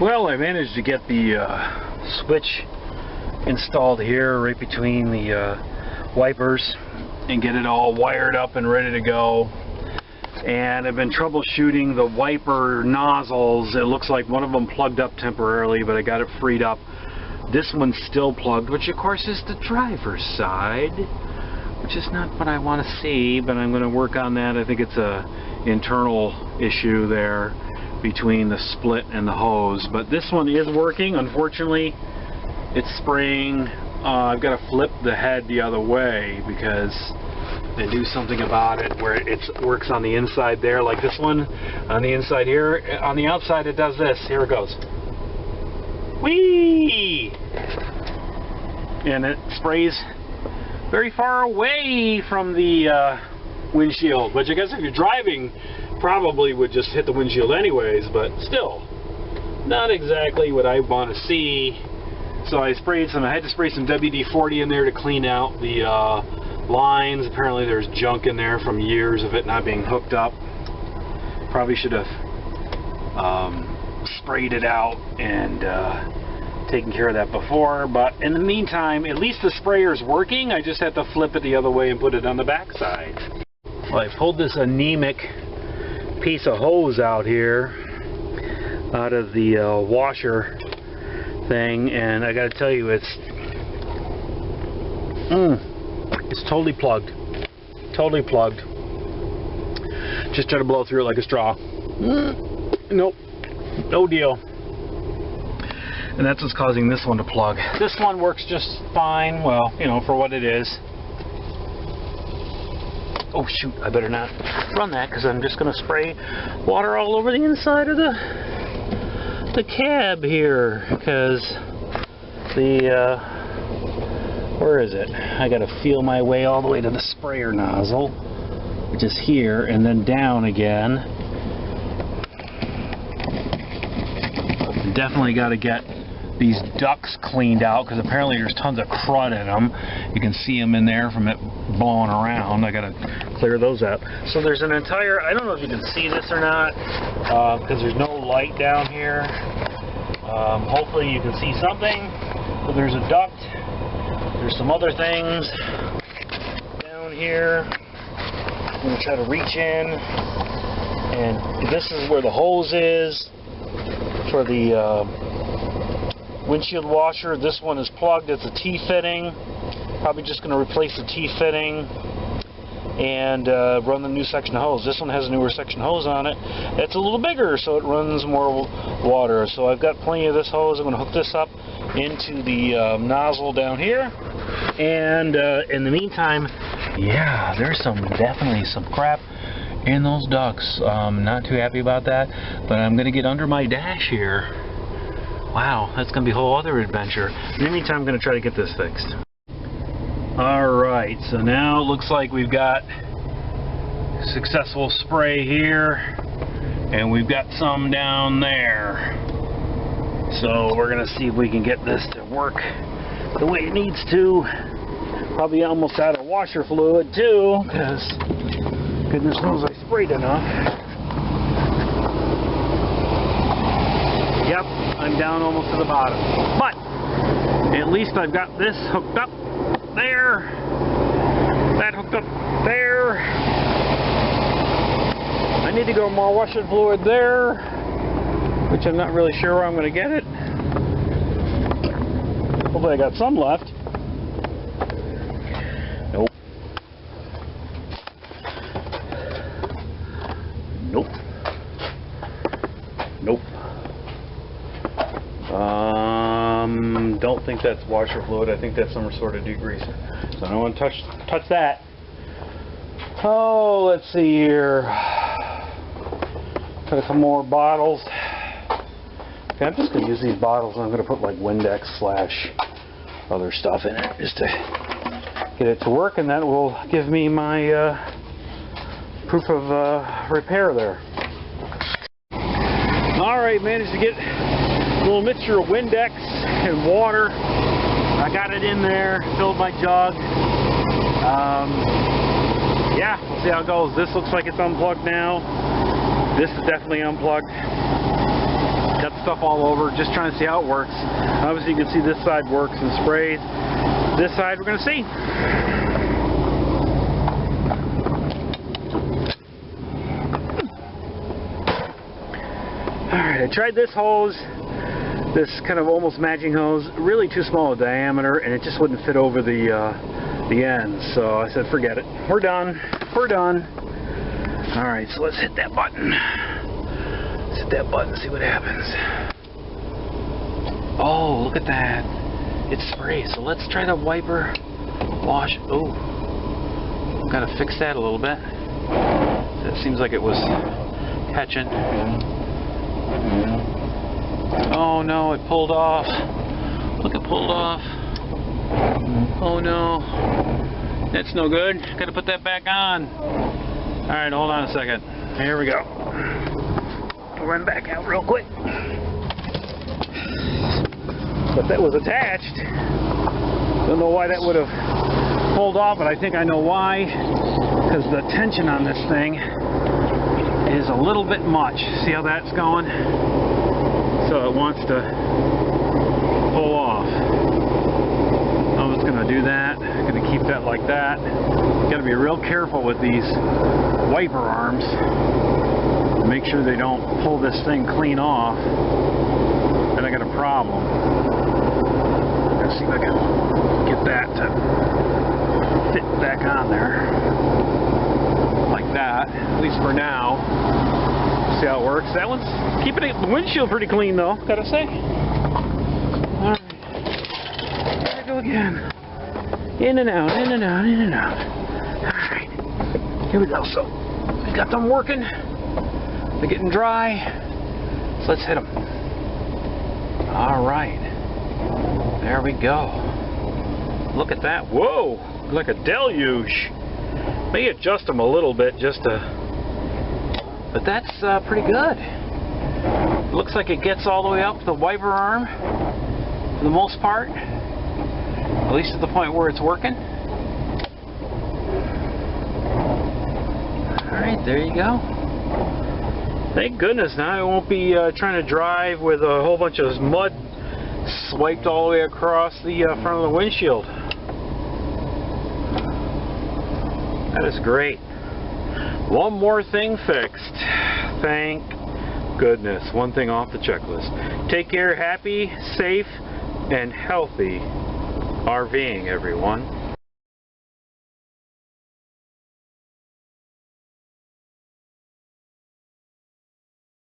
Well, I managed to get the switch installed here right between the wipers and get it all wired up and ready to go. And I've been troubleshooting the wiper nozzles. It looks like one of them plugged up temporarily, but I got it freed up. This one's still plugged, which of course is the driver's side, which is not what I want to see, but I'm going to work on that. I think it's a internal issue there between the split and the hose, but this one is working. Unfortunately, it's spraying. I've got to flip the head the other way and do something about it where it works on the inside there, like this one on the inside here. On the outside it does this. Here it goes. Whee! And it sprays very far away from the windshield, which I guess if you're driving probably would just hit the windshield anyways, but still not exactly what I want to see. So I had to spray some WD-40 in there to clean out the lines. Apparently there's junk in there from years of it not being hooked up. Probably should have sprayed it out and taken care of that before, but in the meantime, at least the sprayer's working. I just have to flip it the other way and put it on the back side. Well, I pulled this anemic piece of hose out here out of the washer thing, and I gotta tell you, it's totally plugged. Totally plugged. Just try to blow through it like a straw. Nope. No deal. And that's what's causing this one to plug. This one works just fine, well, you know, for what it is. Oh shoot, I better not run that because I'm just going to spray water all over the inside of the cab here, because the where is it? I got to feel my way all the way to the sprayer nozzle, which is here, and then down again. Definitely got to get these ducts cleaned out because apparently there's tons of crud in them. You can see them in there from it blowing around. I got to clear those out. So there's an entire, I don't know if you can see this or not because there's no light down here. Hopefully you can see something. So there's a duct. There's some other things down here. I'm going to try to reach in, and this is where the hose is for the windshield washer. This one is plugged. It's a T-fitting. Probably just going to replace the T-fitting and run the new section of hose. This one has a newer section hose on it. It's a little bigger, so it runs more water. So I've got plenty of this hose. I'm going to hook this up into the nozzle down here. And in the meantime, yeah, there's definitely some crap in those ducts. Not too happy about that, but I'm going to get under my dash here. Wow, that's going to be a whole other adventure. In the meantime, I'm going to try to get this fixed. Alright, so now it looks like we've got successful spray here, and we've got some down there. So we're going to see if we can get this to work the way it needs to. Probably almost out of washer fluid too, because goodness knows I sprayed enough. Yep, I'm down almost to the bottom. But at least I've got this hooked up there. That hooked up there. I need to go more washer fluid there, which I'm not really sure where I'm going to get it. Hopefully I got some left. Nope. Nope. Nope. Don't think that's washer fluid. I think that's some sort of degreaser. So I don't want to touch that. Oh, let's see here. Got a couple more bottles. Okay, I'm just going to use these bottles and I'm going to put like Windex / other stuff in it just to get it to work, and that will give me my proof of repair there. Alright, managed to get a little mixture of Windex and water. I got it in there, filled my jug. Yeah, we'll see how it goes. This looks like it's unplugged now. This is definitely unplugged. Got the stuff all over, just trying to see how it works. Obviously you can see this side works and sprays. This side we're going to see. Alright, I tried this hose, this kind of almost matching hose, really too small a diameter, and it just wouldn't fit over the ends. So I said forget it. We're done. We're done. Alright, so let's hit that button. Let's hit that button and see what happens. Oh, look at that. It sprays. So let's try the wiper wash. Oh, gotta fix that a little bit. It seems like it was catching. Oh no, it pulled off. Look, it pulled off. Oh no. That's no good. Gotta put that back on. Alright, hold on a second. Here we go. I'll run back out real quick. But that was attached. Don't know why that would have pulled off, but I think I know why. Because the tension on this thing is a little bit much. See how that's going? So it wants to pull off. I'm just going to do that. I'm going to keep that like that. Got to be real careful with these wiper arms. Make sure they don't pull this thing clean off. Then I got a problem. Let's see if I can get that to fit back on there. Like that, at least for now. See how it works. That one's keeping the windshield pretty clean though, gotta say. Alright. There we go again. In and out, in and out, in and out. Alright. Here we go. So we got them working. They're getting dry. So let's hit them. Alright. There we go. Look at that. Whoa! Like a deluge. May adjust them a little bit just to... But that's pretty good. Looks like it gets all the way up the wiper arm for the most part. At least at the point where it's working. Alright, there you go. Thank goodness now I won't be trying to drive with a whole bunch of mud swiped all the way across the front of the windshield. That is great. One more thing fixed. Thank goodness. One thing off the checklist. Take care, happy, safe, and healthy RVing, everyone.